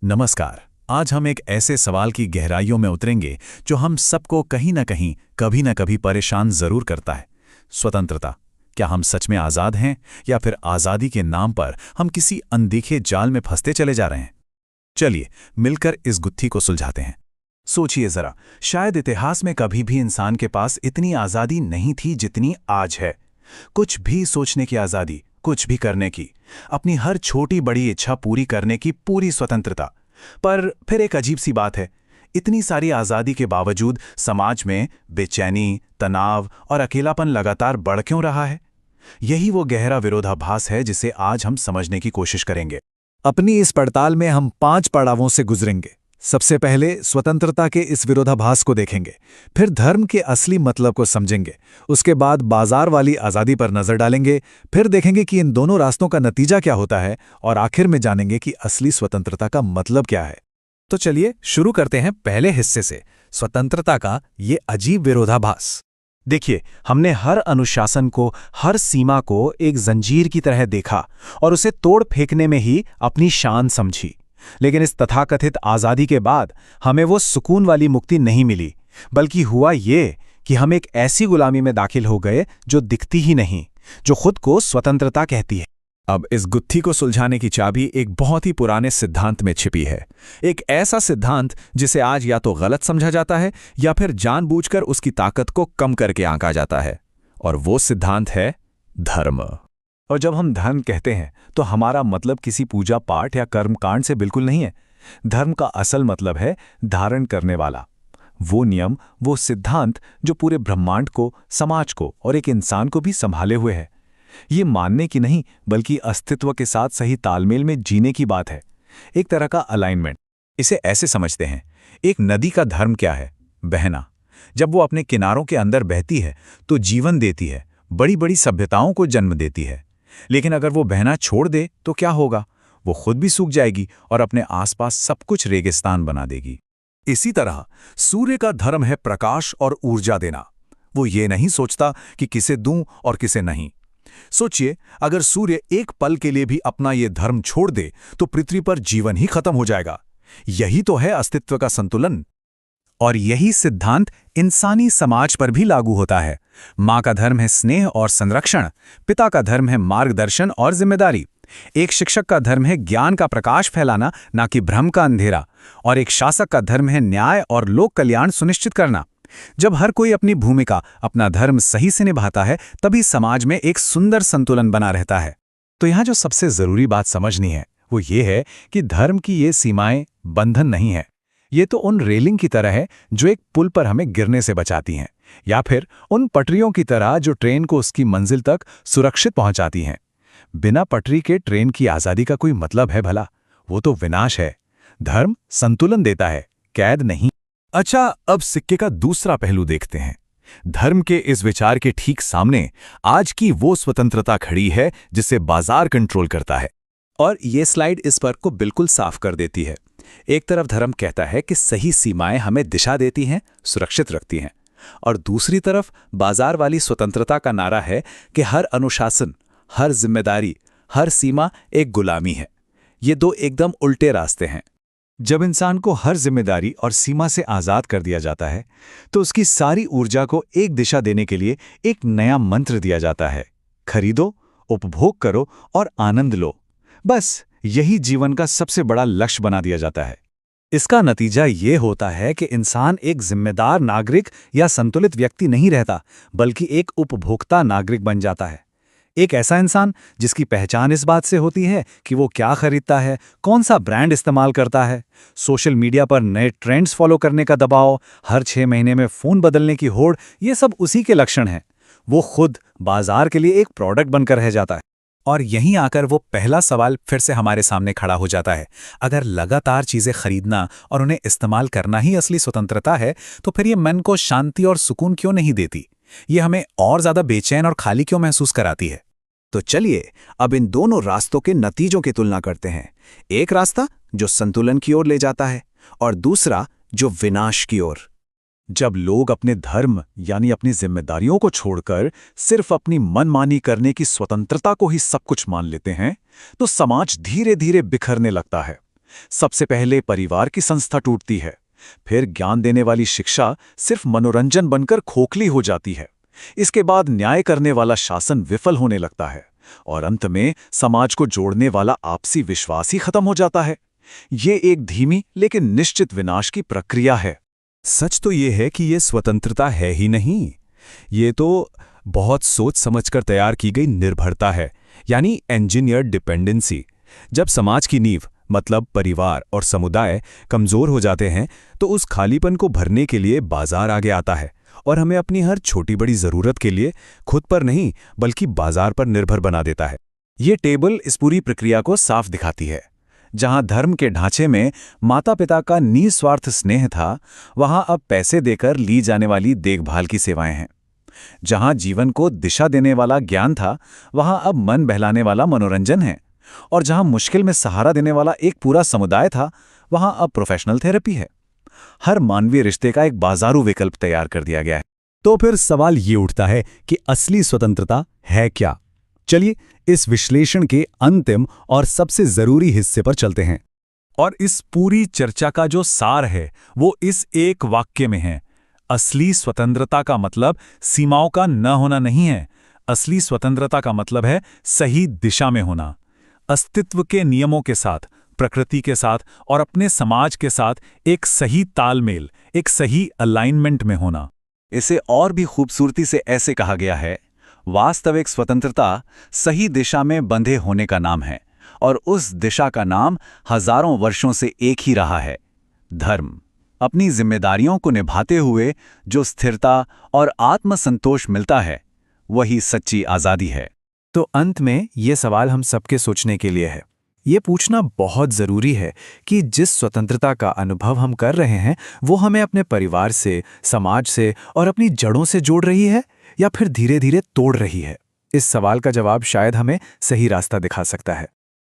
नमस्कार। आज हम एक ऐसे सवाल की गहराइयों में उतरेंगे जो हम सबको कहीं ना कहीं कभी ना कभी परेशान जरूर करता है। स्वतंत्रता। क्या हम सच में आज़ाद हैं या फिर आज़ादी के नाम पर हम किसी अनदेखे जाल में फंसते चले जा रहे हैं? चलिए मिलकर इस गुत्थी को सुलझाते हैं। सोचिए जरा, शायद इतिहास में कभी भी इंसान के पास इतनी आज़ादी नहीं थी जितनी आज है। कुछ भी सोचने की आज़ादी, कुछ भी करने की, अपनी हर छोटी बड़ी इच्छा पूरी करने की पूरी स्वतंत्रता। पर फिर एक अजीब सी बात है, इतनी सारी आज़ादी के बावजूद समाज में बेचैनी, तनाव और अकेलापन लगातार बढ़ क्यों रहा है? यही वो गहरा विरोधाभास है जिसे आज हम समझने की कोशिश करेंगे। अपनी इस पड़ताल में हम 5 पड़ावों से गुजरेंगे। सबसे पहले स्वतंत्रता के इस विरोधाभास को देखेंगे, फिर धर्म के असली मतलब को समझेंगे, उसके बाद बाजार वाली आज़ादी पर नजर डालेंगे, फिर देखेंगे कि इन दोनों रास्तों का नतीजा क्या होता है और आखिर में जानेंगे कि असली स्वतंत्रता का मतलब क्या है। तो चलिए शुरू करते हैं पहले हिस्से से, स्वतंत्रता का ये अजीब विरोधाभास। देखिए, हमने हर अनुशासन को, हर सीमा को एक जंजीर की तरह देखा और उसे तोड़ फेंकने में ही अपनी शान समझी। लेकिन इस तथाकथित आज़ादी के बाद हमें वो सुकून वाली मुक्ति नहीं मिली, बल्कि हुआ ये कि हम एक ऐसी गुलामी में दाखिल हो गए जो दिखती ही नहीं, जो खुद को स्वतंत्रता कहती है। अब इस गुत्थी को सुलझाने की चाबी एक बहुत ही पुराने सिद्धांत में छिपी है। एक ऐसा सिद्धांत जिसे आज या तो गलत समझा जाता है या फिर जानबूझकर उसकी ताकत को कम करके आंका जाता है, और वो सिद्धांत है धर्म। और जब हम धर्म कहते हैं तो हमारा मतलब किसी पूजा पाठ या कर्मकांड से बिल्कुल नहीं है। धर्म का असल मतलब है धारण करने वाला, वो नियम, वो सिद्धांत जो पूरे ब्रह्मांड को, समाज को और एक इंसान को भी संभाले हुए है। ये मानने की नहीं, बल्कि अस्तित्व के साथ सही तालमेल में जीने की बात है, एक तरह का अलाइनमेंट। इसे ऐसे समझते हैं, एक नदी का धर्म क्या है? बहना। जब वो अपने किनारों के अंदर बहती है तो जीवन देती है, बड़ी बड़ी सभ्यताओं को जन्म देती है। लेकिन अगर वो बहना छोड़ दे तो क्या होगा? वो खुद भी सूख जाएगी और अपने आसपास सब कुछ रेगिस्तान बना देगी। इसी तरह सूर्य का धर्म है प्रकाश और ऊर्जा देना। वो ये नहीं सोचता कि किसे दूं और किसे नहीं। सोचिए, अगर सूर्य एक पल के लिए भी अपना ये धर्म छोड़ दे तो पृथ्वी पर जीवन ही खत्म हो जाएगा। यही तो है अस्तित्व का संतुलन। और यही सिद्धांत इंसानी समाज पर भी लागू होता है। माँ का धर्म है स्नेह और संरक्षण, पिता का धर्म है मार्गदर्शन और जिम्मेदारी, एक शिक्षक का धर्म है ज्ञान का प्रकाश फैलाना, ना कि भ्रम का अंधेरा, और एक शासक का धर्म है न्याय और लोक कल्याण सुनिश्चित करना। जब हर कोई अपनी भूमिका, अपना धर्म सही से निभाता है, तभी समाज में एक सुंदर संतुलन बना रहता है। तो यहाँ जो सबसे जरूरी बात समझनी है वो ये है कि धर्म की ये सीमाएं बंधन नहीं है। ये तो उन रेलिंग की तरह है जो एक पुल पर हमें गिरने से बचाती हैं, या फिर उन पटरियों की तरह जो ट्रेन को उसकी मंजिल तक सुरक्षित पहुंचाती हैं। बिना पटरी के ट्रेन की आज़ादी का कोई मतलब है भला? वो तो विनाश है। धर्म संतुलन देता है, कैद नहीं। अच्छा, अब सिक्के का दूसरा पहलू देखते हैं। धर्म के इस विचार के ठीक सामने आज की वो स्वतंत्रता खड़ी है जिसे बाजार कंट्रोल करता है। और ये स्लाइड इस फर्क को बिल्कुल साफ कर देती है। एक तरफ धर्म कहता है कि सही सीमाएं हमें दिशा देती हैं, सुरक्षित रखती हैं, और दूसरी तरफ बाजार वाली स्वतंत्रता का नारा है कि हर अनुशासन, हर जिम्मेदारी, हर सीमा एक गुलामी है। ये दो एकदम उल्टे रास्ते हैं। जब इंसान को हर जिम्मेदारी और सीमा से आज़ाद कर दिया जाता है तो उसकी सारी ऊर्जा को एक दिशा देने के लिए एक नया मंत्र दिया जाता है: खरीदो, उपभोग करो और आनंद लो। बस यही जीवन का सबसे बड़ा लक्ष्य बना दिया जाता है। इसका नतीजा ये होता है कि इंसान एक जिम्मेदार नागरिक या संतुलित व्यक्ति नहीं रहता, बल्कि एक उपभोक्ता नागरिक बन जाता है। एक ऐसा इंसान जिसकी पहचान इस बात से होती है कि वो क्या खरीदता है, कौन सा ब्रांड इस्तेमाल करता है। सोशल मीडिया पर नए ट्रेंड्स फॉलो करने का दबाव, हर 6 महीने में फ़ोन बदलने की होड़, ये सब उसी के लक्षण हैं। वो खुद बाजार के लिए एक प्रोडक्ट बनकर रह जाता है। और यहीं आकर वो पहला सवाल फिर से हमारे सामने खड़ा हो जाता है। अगर लगातार चीज़ें खरीदना और उन्हें इस्तेमाल करना ही असली स्वतंत्रता है, तो फिर ये मन को शांति और सुकून क्यों नहीं देती? ये हमें और ज़्यादा बेचैन और खाली क्यों महसूस कराती है? तो चलिए अब इन दोनों रास्तों के नतीजों की तुलना करते हैं। एक रास्ता जो संतुलन की ओर ले जाता है और दूसरा जो विनाश की ओर। जब लोग अपने धर्म यानी अपनी जिम्मेदारियों को छोड़कर सिर्फ अपनी मनमानी करने की स्वतंत्रता को ही सब कुछ मान लेते हैं, तो समाज धीरे धीरे बिखरने लगता है। सबसे पहले परिवार की संस्था टूटती है, फिर ज्ञान देने वाली शिक्षा सिर्फ मनोरंजन बनकर खोखली हो जाती है। इसके बाद न्याय करने वाला शासन विफल होने लगता है और अंत में समाज को जोड़ने वाला आपसी विश्वास ही खत्म हो जाता है। ये एक धीमी लेकिन निश्चित विनाश की प्रक्रिया है। सच तो ये है कि ये स्वतंत्रता है ही नहीं, ये तो बहुत सोच समझकर तैयार की गई निर्भरता है, यानी इंजीनियर्ड डिपेंडेंसी। जब समाज की नींव मतलब परिवार और समुदाय कमजोर हो जाते हैं तो उस खालीपन को भरने के लिए बाजार आगे आता है और हमें अपनी हर छोटी बड़ी जरूरत के लिए खुद पर नहीं बल्कि बाजार पर निर्भर बना देता है। ये टेबल इस पूरी प्रक्रिया को साफ दिखाती है। जहां धर्म के ढांचे में माता पिता का निस्वार्थ स्नेह था, वहां अब पैसे देकर ली जाने वाली देखभाल की सेवाएं हैं। जहां जीवन को दिशा देने वाला ज्ञान था, वहां अब मन बहलाने वाला मनोरंजन है। और जहां मुश्किल में सहारा देने वाला एक पूरा समुदाय था, वहां अब प्रोफेशनल थेरेपी है। हर मानवीय रिश्ते का एक बाजारू विकल्प तैयार कर दिया गया है। तो फिर सवाल ये उठता है कि असली स्वतंत्रता है क्या? चलिए इस विश्लेषण के अंतिम और सबसे जरूरी हिस्से पर चलते हैं। और इस पूरी चर्चा का जो सार है वो इस एक वाक्य में है। असली स्वतंत्रता का मतलब सीमाओं का न होना नहीं है। असली स्वतंत्रता का मतलब है सही दिशा में होना, अस्तित्व के नियमों के साथ, प्रकृति के साथ और अपने समाज के साथ एक सही तालमेल, एक सही अलाइनमेंट में होना। इसे और भी खूबसूरती से ऐसे कहा गया है, वास्तविक स्वतंत्रता सही दिशा में बंधे होने का नाम है, और उस दिशा का नाम हजारों वर्षों से एक ही रहा है, धर्म। अपनी जिम्मेदारियों को निभाते हुए जो स्थिरता और आत्मसंतोष मिलता है, वही सच्ची आज़ादी है। तो अंत में ये सवाल हम सबके सोचने के लिए है। ये पूछना बहुत ज़रूरी है कि जिस स्वतंत्रता का अनुभव हम कर रहे हैं, वो हमें अपने परिवार से, समाज से और अपनी जड़ों से जोड़ रही है या फिर धीरे धीरे तोड़ रही है। इस सवाल का जवाब शायद हमें सही रास्ता दिखा सकता है।